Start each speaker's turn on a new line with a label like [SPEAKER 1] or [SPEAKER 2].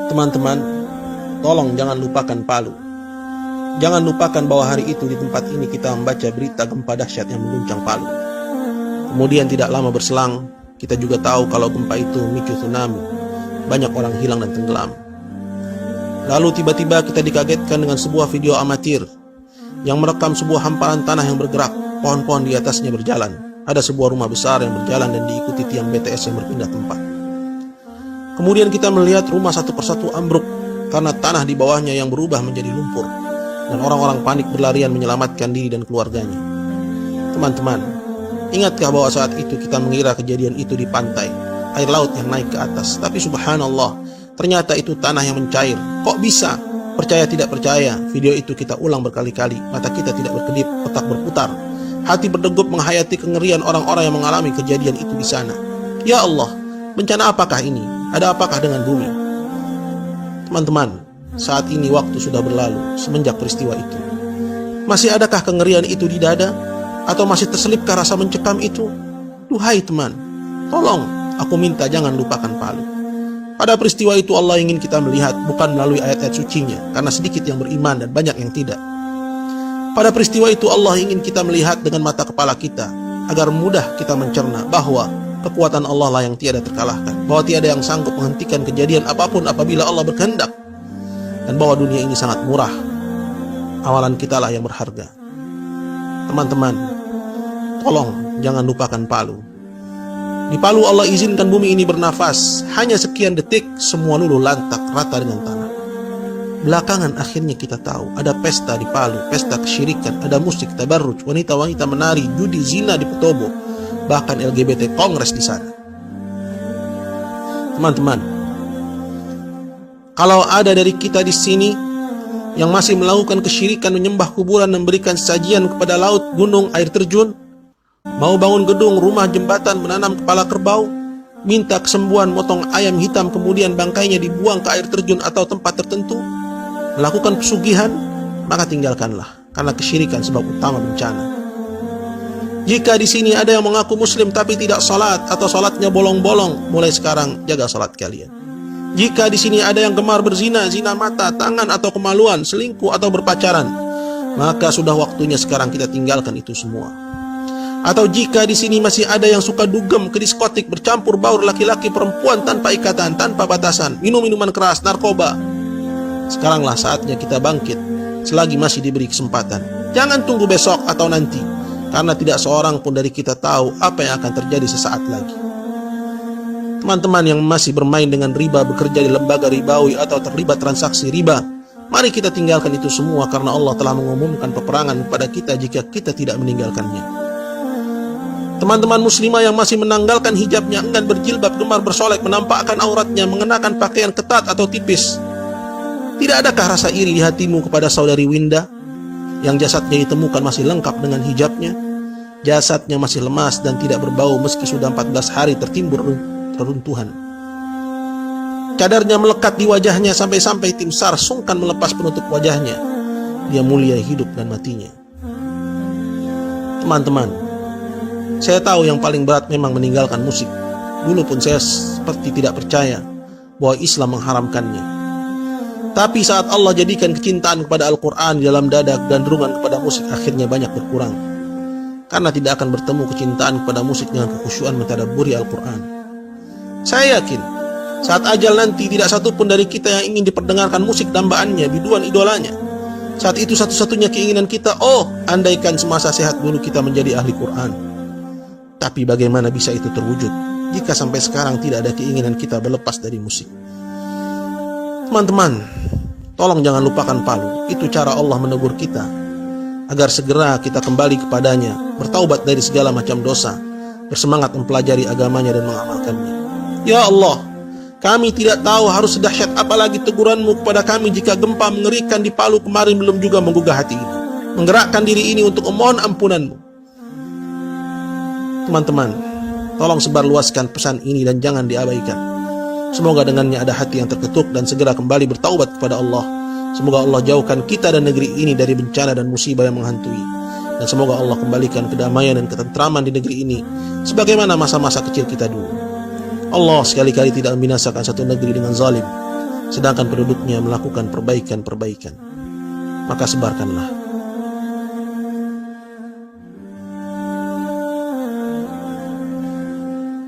[SPEAKER 1] Teman-teman, tolong jangan lupakan Palu. Jangan lupakan bahwa hari itu di tempat ini kita membaca berita gempa dahsyat yang mengguncang Palu. Kemudian tidak lama berselang, kita juga tahu kalau gempa itu memicu tsunami. Banyak orang hilang dan tenggelam. Lalu tiba-tiba kita dikagetkan dengan sebuah video amatir yang merekam sebuah hamparan tanah yang bergerak, pohon-pohon di atasnya berjalan. Ada sebuah rumah besar yang berjalan dan diikuti tiang BTS yang berpindah tempat. Kemudian kita melihat rumah satu persatu ambruk karena tanah di bawahnya yang berubah menjadi lumpur, dan orang-orang panik berlarian menyelamatkan diri dan keluarganya. Teman-teman, ingatkah bahwa saat itu kita mengira kejadian itu di pantai, air laut yang naik ke atas, tapi subhanallah, ternyata itu tanah yang mencair. Kok bisa? Percaya tidak percaya, video itu kita ulang berkali-kali, mata kita tidak berkedip, otak berputar, hati berdegup menghayati kengerian orang-orang yang mengalami kejadian itu di sana. Ya Allah, bencana apakah ini? Ada apakah dengan bumi? Teman-teman, saat ini waktu sudah berlalu semenjak peristiwa itu. Masih adakah kengerian itu di dada? Atau masih terselipkah rasa mencekam itu? Duhai teman, tolong, aku minta jangan lupakan Palu. Pada peristiwa itu Allah ingin kita melihat bukan melalui ayat-ayat sucinya, karena sedikit yang beriman dan banyak yang tidak. Pada peristiwa itu Allah ingin kita melihat dengan mata kepala kita, agar mudah kita mencerna bahwa kekuatan Allah lah yang tiada terkalahkan, bahwa tiada yang sanggup menghentikan kejadian apapun apabila Allah berkehendak, dan bahwa dunia ini sangat murah. Amalan kita lah yang berharga. Teman-teman, tolong jangan lupakan Palu. Di Palu Allah izinkan bumi ini bernafas. Hanya sekian detik semua luluh lantak rata dengan tanah. Belakangan akhirnya kita tahu ada pesta di Palu, pesta kesyirikan, ada musik, tabarruj, wanita-wanita menari, judi, zina di Petobo, bahkan LGBT kongres di sana. Teman-teman, kalau ada dari kita di sini yang masih melakukan kesyirikan, menyembah kuburan, memberikan sajian kepada laut, gunung, air terjun, mau bangun gedung, rumah, jembatan, menanam kepala kerbau, minta kesembuhan, motong ayam hitam kemudian bangkainya dibuang ke air terjun atau tempat tertentu, melakukan pesugihan, maka tinggalkanlah, karena kesyirikan sebab utama bencana. Jika di sini ada yang mengaku muslim tapi tidak salat atau salatnya bolong-bolong, mulai sekarang jaga salat kalian. Jika di sini ada yang gemar berzina, zina mata, tangan atau kemaluan, selingkuh atau berpacaran, maka sudah waktunya sekarang kita tinggalkan itu semua. Atau jika di sini masih ada yang suka dugem ke diskotik, bercampur baur laki-laki perempuan tanpa ikatan, tanpa batasan, minum minuman keras, narkoba, sekaranglah saatnya kita bangkit selagi masih diberi kesempatan. Jangan tunggu besok atau nanti, karena tidak seorang pun dari kita tahu apa yang akan terjadi sesaat lagi. Teman-teman yang masih bermain dengan riba, bekerja di lembaga ribawi atau terlibat transaksi riba, mari kita tinggalkan itu semua, karena Allah telah mengumumkan peperangan kepada kita jika kita tidak meninggalkannya. Teman-teman muslimah yang masih menanggalkan hijabnya, enggan berjilbab, gemar bersolek, menampakkan auratnya, mengenakan pakaian ketat atau tipis, tidak adakah rasa iri di hatimu kepada saudari Winda yang jasadnya ditemukan masih lengkap dengan hijabnya? Jasadnya masih lemas dan tidak berbau meski sudah 14 hari tertimbun reruntuhan. Cadarnya melekat di wajahnya sampai-sampai tim SAR sungkan melepas penutup wajahnya. Dia mulia hidup dan matinya. Teman-teman, saya tahu yang paling berat memang meninggalkan musik. Dulu pun saya seperti tidak percaya bahwa Islam mengharamkannya. Tapi saat Allah jadikan kecintaan kepada Al-Quran di dalam dada dan dorongan kepada musik akhirnya banyak berkurang. Karena tidak akan bertemu kecintaan kepada musik dengan kekhusyuan mentadabburi Al-Quran. Saya yakin saat ajal nanti tidak satu pun dari kita yang ingin diperdengarkan musik dambaannya, biduan idolanya. Saat itu satu-satunya keinginan kita, andaikan semasa sehat dulu kita menjadi ahli Quran. Tapi bagaimana bisa itu terwujud jika sampai sekarang tidak ada keinginan kita berlepas dari musik? Teman-teman, tolong jangan lupakan Palu. Itu cara Allah menegur kita agar segera kita kembali kepadanya, bertaubat dari segala macam dosa, bersemangat mempelajari agamanya dan mengamalkannya. Ya Allah, kami tidak tahu harus sedahsyat apalagi teguranmu kepada kami jika gempa mengerikan di Palu kemarin belum juga menggugah hati ini, menggerakkan diri ini untuk memohon ampunanmu. Teman-teman, tolong sebarluaskan pesan ini dan jangan diabaikan. Semoga dengannya ada hati yang terketuk dan segera kembali bertaubat kepada Allah. Semoga Allah jauhkan kita dan negeri ini dari bencana dan musibah yang menghantui. Dan semoga Allah kembalikan kedamaian dan ketentraman di negeri ini sebagaimana masa-masa kecil kita dulu. Allah sekali-kali tidak membinasakan satu negeri dengan zalim. sedangkan penduduknya melakukan perbaikan-perbaikan. Maka sebarkanlah